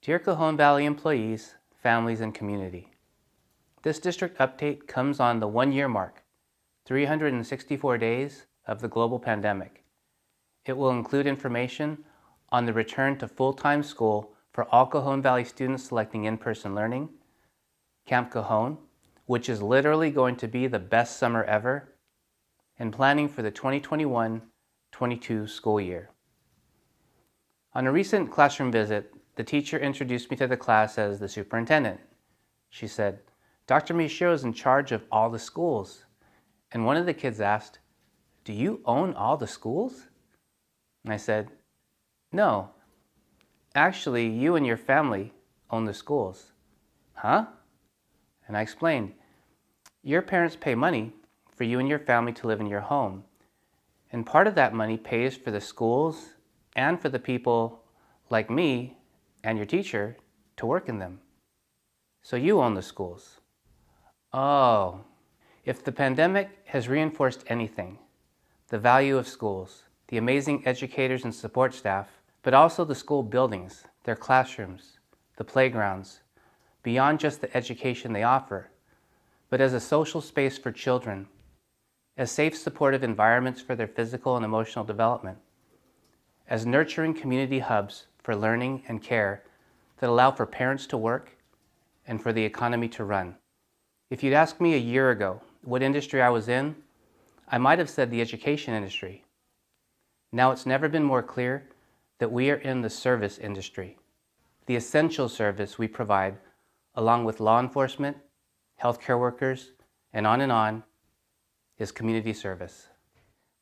Dear Cajon Valley employees, families, and community, this district update comes on the 1-year mark, 364 days of the global pandemic. It will include information on the return to full-time school for all Cajon Valley students selecting in-person learning, Camp Cajon, which is literally going to be the best summer ever, and planning for the 2021-22 school year. On a recent classroom visit, the teacher introduced me to the class as the superintendent. She said, "Dr. Mishiro is in charge of all the schools." And one of the kids asked, "Do you own all the schools?" And I said, "No, actually, you and your family own the schools." "Huh?" And I explained, "Your parents pay money for you and your family to live in your home. And part of that money pays for the schools and for the people like me and your teacher to work in them. So you own the schools." Oh, if the pandemic has reinforced anything, the value of schools, the amazing educators and support staff, but also the school buildings, their classrooms, the playgrounds, beyond just the education they offer, but as a social space for children, as safe, supportive environments for their physical and emotional development, as nurturing community hubs for learning and care that allow for parents to work and for the economy to run. If you'd asked me a year ago what industry I was in, I might have said the education industry. Now it's never been more clear that we are in the service industry. The essential service we provide, along with law enforcement, healthcare workers, and on, is community service.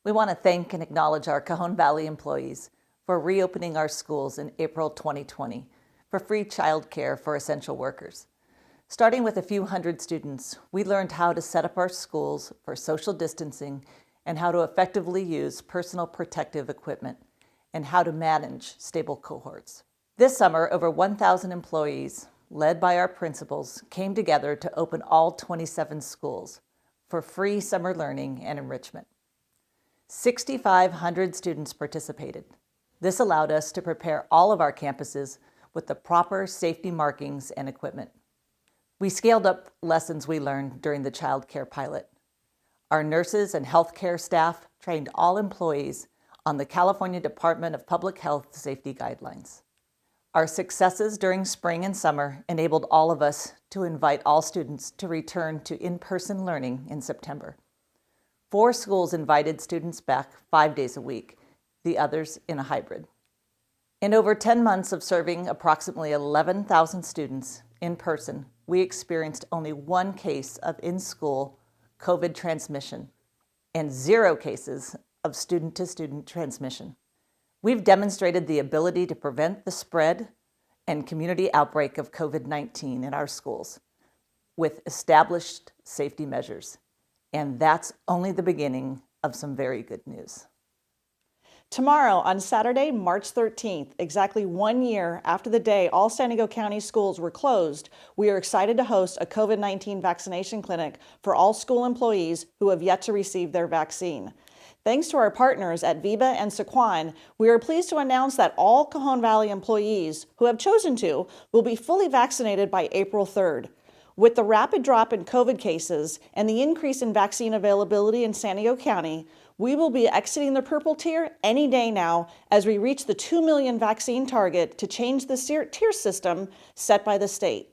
We want to thank and acknowledge our Cajon Valley employees for reopening our schools in April 2020 for free childcare for essential workers. Starting with a few hundred students, we learned how to set up our schools for social distancing and how to effectively use personal protective equipment and how to manage stable cohorts. This summer, over 1,000 employees, led by our principals, came together to open all 27 schools for free summer learning and enrichment. 6,500 students participated. This allowed us to prepare all of our campuses with the proper safety markings and equipment. We scaled up lessons we learned during the child care pilot. Our nurses and healthcare staff trained all employees on the California Department of Public Health safety guidelines. Our successes during spring and summer enabled all of us to invite all students to return to in-person learning in September. 4 schools invited students back 5 days a week, the others in a hybrid. In over 10 months of serving approximately 11,000 students in person, we experienced only 1 case of in-school COVID transmission and 0 cases of student-to-student transmission. We've demonstrated the ability to prevent the spread and community outbreak of COVID-19 in our schools with established safety measures. And that's only the beginning of some very good news. Tomorrow, on Saturday, March 13th, exactly 1 year after the day all San Diego County schools were closed, we are excited to host a COVID-19 vaccination clinic for all school employees who have yet to receive their vaccine. Thanks to our partners at Viva and Sequan, we are pleased to announce that all Cajon Valley employees who have chosen to will be fully vaccinated by April 3rd. With the rapid drop in COVID cases and the increase in vaccine availability in San Diego County, we will be exiting the purple tier any day now as we reach the 2 million vaccine target to change the tier system set by the state.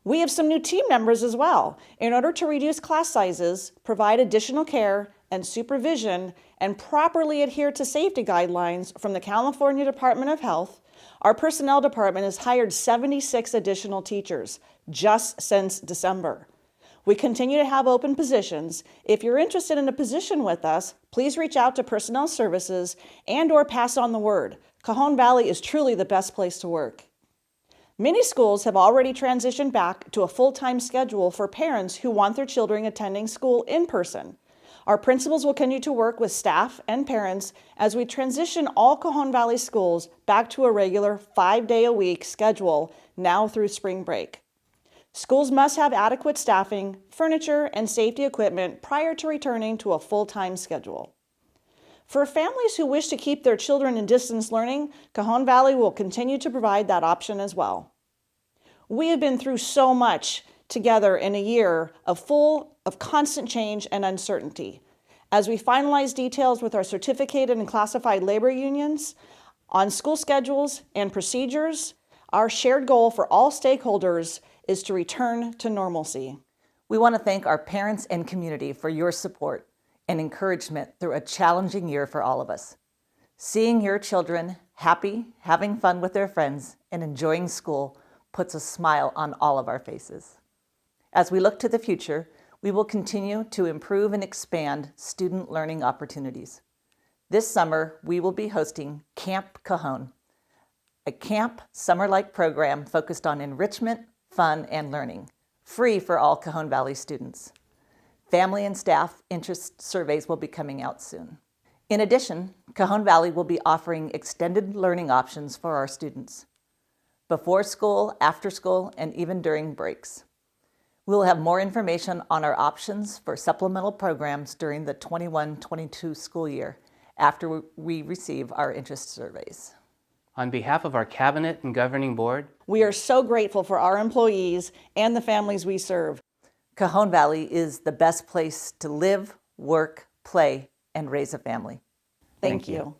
We have some new team members as well. In order to reduce class sizes, provide additional care and supervision, and properly adhere to safety guidelines from the California Department of Health, our personnel department has hired 76 additional teachers just since December. We continue to have open positions. If you're interested in a position with us, please reach out to Personnel Services and/or pass on the word. Cajon Valley is truly the best place to work. Many schools have already transitioned back to a full-time schedule for parents who want their children attending school in person. Our principals will continue to work with staff and parents as we transition all Cajon Valley schools back to a regular 5-day-a-week schedule now through spring break. Schools must have adequate staffing, furniture, and safety equipment prior to returning to a full-time schedule. For families who wish to keep their children in distance learning, Cajon Valley will continue to provide that option as well. We have been through so much together in a year full of constant change and uncertainty. As we finalize details with our certificated and classified labor unions on school schedules and procedures, our shared goal for all stakeholders is to return to normalcy. We want to thank our parents and community for your support and encouragement through a challenging year for all of us. Seeing your children happy, having fun with their friends, and enjoying school puts a smile on all of our faces. As we look to the future, we will continue to improve and expand student learning opportunities. This summer, we will be hosting Camp Cajon, a camp summer-like program focused on enrichment, fun, and learning, free for all Cajon Valley students. Family and staff interest surveys will be coming out soon. In addition, Cajon Valley will be offering extended learning options for our students, before school, after school, and even during breaks. We will have more information on our options for supplemental programs during the 21-22 school year after we receive our interest surveys. On behalf of our Cabinet and Governing Board, We are so grateful for our employees and the families we serve. Cajon Valley is the best place to live, work, play, and raise a family. Thank you.